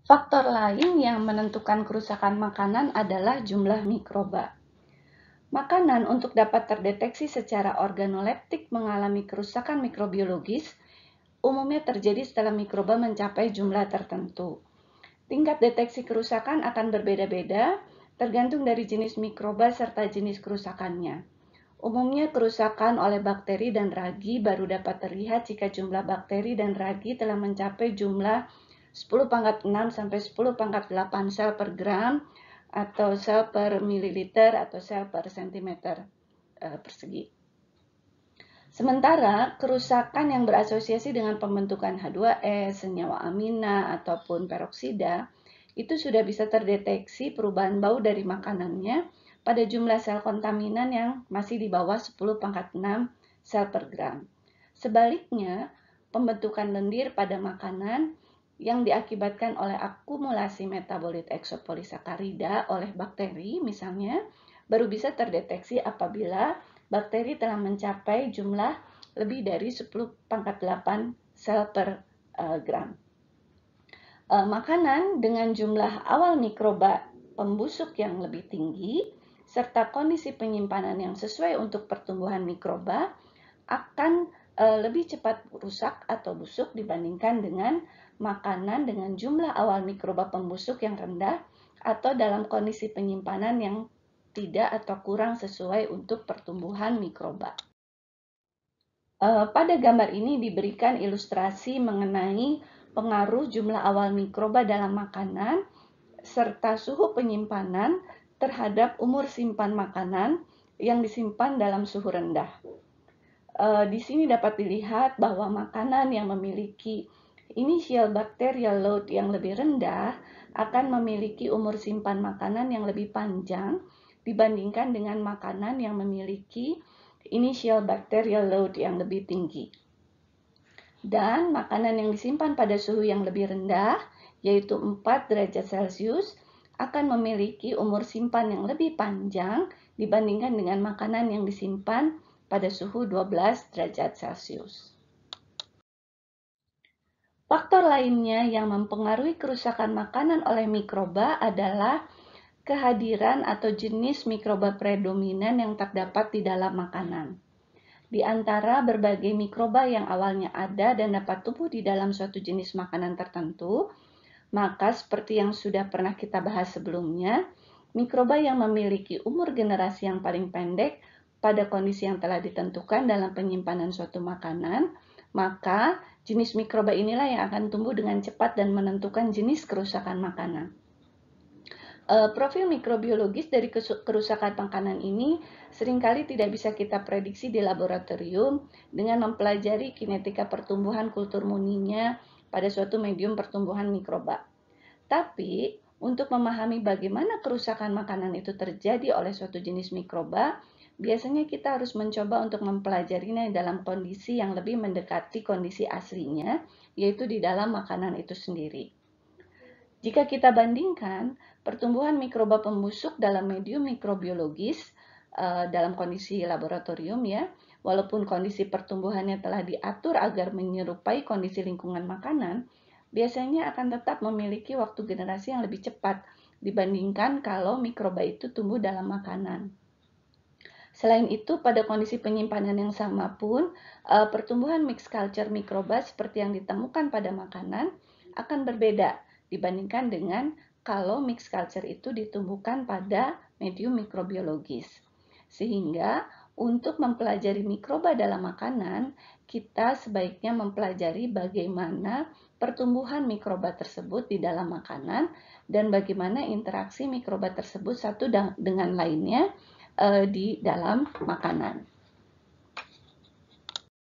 Faktor lain yang menentukan kerusakan makanan adalah jumlah mikroba. Makanan untuk dapat terdeteksi secara organoleptik mengalami kerusakan mikrobiologis umumnya terjadi setelah mikroba mencapai jumlah tertentu. Tingkat deteksi kerusakan akan berbeda-beda tergantung dari jenis mikroba serta jenis kerusakannya. Umumnya kerusakan oleh bakteri dan ragi baru dapat terlihat jika jumlah bakteri dan ragi telah mencapai jumlah 10⁻⁶ sampai 10⁻8 sel per gram atau sel per mililiter atau sel per sentimeter persegi. Sementara kerusakan yang berasosiasi dengan pembentukan H2S, senyawa amina, ataupun peroksida, itu sudah bisa terdeteksi perubahan bau dari makanannya pada jumlah sel kontaminan yang masih di bawah 10⁻6 sel per gram. Sebaliknya, pembentukan lendir pada makanan yang diakibatkan oleh akumulasi metabolit eksopolisakarida oleh bakteri misalnya, baru bisa terdeteksi apabila bakteri telah mencapai jumlah lebih dari 10⁻8 sel per gram. Makanan dengan jumlah awal mikroba pembusuk yang lebih tinggi serta kondisi penyimpanan yang sesuai untuk pertumbuhan mikroba akan lebih cepat rusak atau busuk dibandingkan dengan makanan dengan jumlah awal mikroba pembusuk yang rendah atau dalam kondisi penyimpanan yang tidak atau kurang sesuai untuk pertumbuhan mikroba. Pada gambar ini diberikan ilustrasi mengenai pengaruh jumlah awal mikroba dalam makanan serta suhu penyimpanan terhadap umur simpan makanan yang disimpan dalam suhu rendah. Di sini dapat dilihat bahwa makanan yang memiliki initial bacterial load yang lebih rendah akan memiliki umur simpan makanan yang lebih panjang dibandingkan dengan makanan yang memiliki initial bacterial load yang lebih tinggi. Dan makanan yang disimpan pada suhu yang lebih rendah, yaitu 4 derajat Celcius, akan memiliki umur simpan yang lebih panjang dibandingkan dengan makanan yang disimpan pada suhu 12 derajat Celcius. Faktor lainnya yang mempengaruhi kerusakan makanan oleh mikroba adalah kehadiran atau jenis mikroba predominan yang terdapat di dalam makanan. Di antara berbagai mikroba yang awalnya ada dan dapat tumbuh di dalam suatu jenis makanan tertentu, maka seperti yang sudah pernah kita bahas sebelumnya, mikroba yang memiliki umur generasi yang paling pendek pada kondisi yang telah ditentukan dalam penyimpanan suatu makanan, maka jenis mikroba inilah yang akan tumbuh dengan cepat dan menentukan jenis kerusakan makanan. Profil mikrobiologis dari kerusakan makanan ini seringkali tidak bisa kita prediksi di laboratorium dengan mempelajari kinetika pertumbuhan kultur muninya pada suatu medium pertumbuhan mikroba. Tapi, untuk memahami bagaimana kerusakan makanan itu terjadi oleh suatu jenis mikroba, biasanya kita harus mencoba untuk mempelajarinya dalam kondisi yang lebih mendekati kondisi aslinya, yaitu di dalam makanan itu sendiri. Jika kita bandingkan pertumbuhan mikroba pembusuk dalam medium mikrobiologis dalam kondisi laboratorium ya, walaupun kondisi pertumbuhannya telah diatur agar menyerupai kondisi lingkungan makanan, biasanya akan tetap memiliki waktu generasi yang lebih cepat dibandingkan kalau mikroba itu tumbuh dalam makanan. Selain itu, pada kondisi penyimpanan yang sama pun, pertumbuhan mixed culture mikroba seperti yang ditemukan pada makanan akan berbeda dibandingkan dengan kalau mixed culture itu ditumbuhkan pada medium mikrobiologis. Sehingga untuk mempelajari mikroba dalam makanan, kita sebaiknya mempelajari bagaimana pertumbuhan mikroba tersebut di dalam makanan dan bagaimana interaksi mikroba tersebut satu dengan lainnya di dalam makanan.